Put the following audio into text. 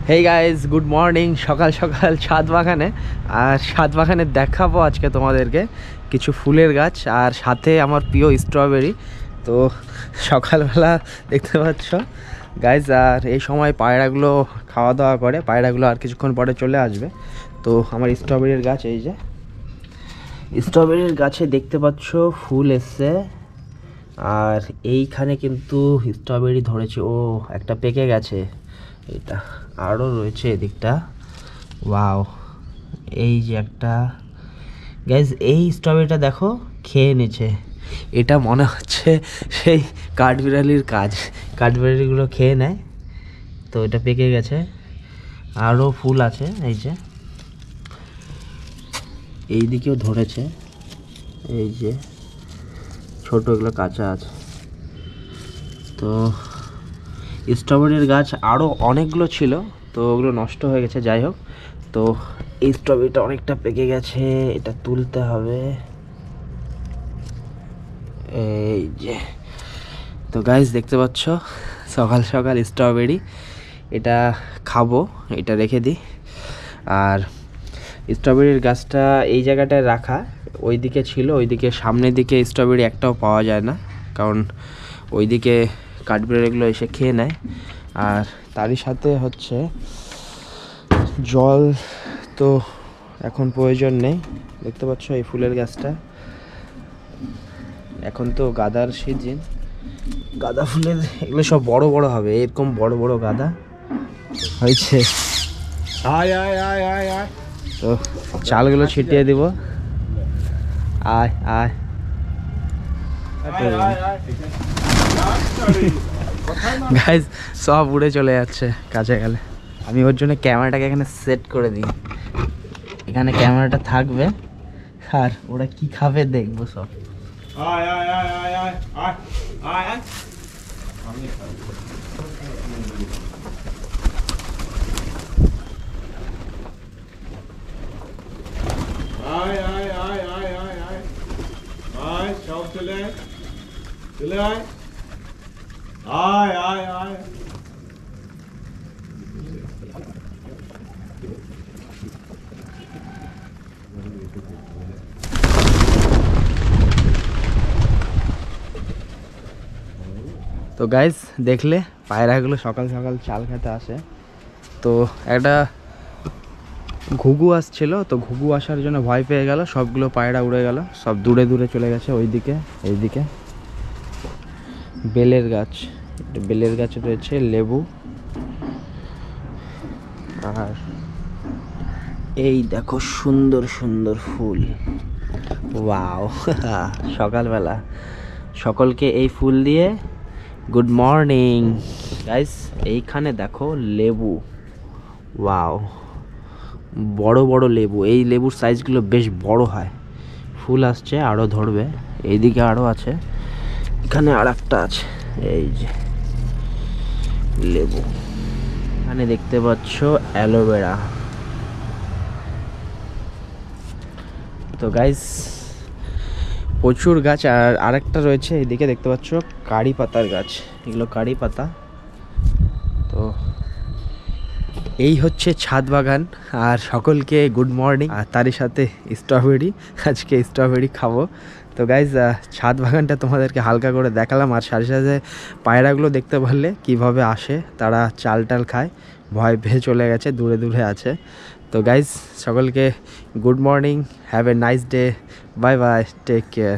Hey guys, good morning. সকাল সকাল ছাদ বাগানে, আর ছাদ বাগানে দেখাবো আজকে তোমাদেরকে কিছু ফুলের গাছ আর সাথে আমার প্রিয় স্ট্রবেরি। তো সকালবেলা দেখতে পাচ্ছ গাইজ, আর এই সময় পায়রাগুলো খাওয়া দাওয়া করে, পায়রাগুলো আর কিছুক্ষণ পরে চলে আসবে। তো আমার স্ট্রবেরির গাছ, এই যে স্ট্রবেরির গাছে দেখতে পাচ্ছ ফুল এসছে, আর এইখানে কিন্তু স্ট্রবেরি ধরেছে। ও একটা পেকে গেছে, এটা আরও রয়েছে এদিকটা। ওয়াও, এই যে একটা গাইজ, এই স্ট্রবেরিটা দেখো খেয়ে নিচ্ছে। এটা মনে হচ্ছে সেই কাঠবিড়ালির কাজ, কাঠবিড়ালিগুলো খেয়ে নেয়। তো এটা পেকে গেছে, আরও ফুল আছে। এই যে এই দিকেও ধরেছে, এই যে ছোট এগুলো কাঁচা আছে। তো স্ট্রবেরির গাছ আরও অনেকগুলো ছিল, তো ওগুলো নষ্ট হয়ে গেছে। যাই হোক, তো এই স্ট্রবেরিটা অনেকটা পেকে গেছে, এটা তুলতে হবে। এই যে, তো গাইস দেখতে পাচ্ছ সকাল সকাল স্ট্রবেরি, এটা খাবো, এটা রেখে দিই। আর স্ট্রবেরির গাছটা এই জায়গাটায় রাখা, ওইদিকে ছিল, ওইদিকে সামনের দিকে স্ট্রবেরি একটাও পাওয়া যায় না, কারণ ওইদিকে কাঠবিড়ালিগুলো এসে খেয়ে নেয়। আর তারই সাথে হচ্ছে জল তো এখন প্রয়োজন নেই। দেখতে পাচ্ছ এই ফুলের গাছটা, এখন তো গাঁদার সিজন, গাঁদা ফুলের এগুলো সব বড় বড় হবে, এরকম বড় বড় গাঁদা হয়েছে। আয় আয় আয় আয় আয়, তো চালগুলো ছিটিয়ে দিব। আয় আয়, গাইজ সব উড়ে চলে যাচ্ছে কাছে গেলে। আমি ওর জন্য ক্যামেরাটাকে এখানে সেট করে দিই, এখানে ক্যামেরাটা থাকবে, আর ওরা কি খাবে দেখবো সব। আয় আয় আয় আয় আয় আয় আয় আয়, আয় আয় আয় আয় আয় আয় আয়, সব চলে আয়, চলে আয়, আয় আয় আয়। তো গাইজ দেখলে পায়রাগুলো সকাল সকাল চাল খেতে আসে। তো একটা ঘুঘু আসছিল, তো ঘুঘু আসার জন্য ভয় পেয়ে গেল, সবগুলো পায়রা উড়ে গেল, সব দূরে দূরে চলে গেছে ওইদিকে। এইদিকে বেলের গাছ, বেলের গাছে রয়েছে লেবু। আর এই দেখো সুন্দর সুন্দর ফুল, ওয়াও। সকালবেলা সকলকে এই ফুল দিয়ে গুড মর্নিং গাইস। এইখানে দেখো লেবু, ওয়াও, বড় বড় লেবু। এই লেবুর সাইজগুলো বেশ বড় হয়। ফুল আসছে, আরও ধরবে। এইদিকে আরও আছে, এখানে আর একটা আছে। এই যে লেবু, এখানে দেখতে পাচ্ছ অ্যালোভেরা। তো গাইস প্রচুর গাছ। আর আরেকটা রয়েছে এইদিকে দেখতে পাচ্ছ কারি পাতার গাছ, এগুলো কারি পাতা। তো এই হচ্ছে ছাদ বাগান, আর সকলকে গুড মর্নিং। আর তারই সাথে স্ট্রবেরি, আজকে স্ট্রবেরি খাবো। তো গাইজ ছাদ বাগানটা তোমাদেরকে হালকা করে দেখালাম, আর সাথে সাথে পায়রাগুলো দেখতে পারলে কিভাবে আসে, তারা চাল টাল খায়, ভয় পেয়ে চলে গেছে, দূরে দূরে আছে। তো গাইজ সকলকে good morning, have a nice day, bye bye, take care.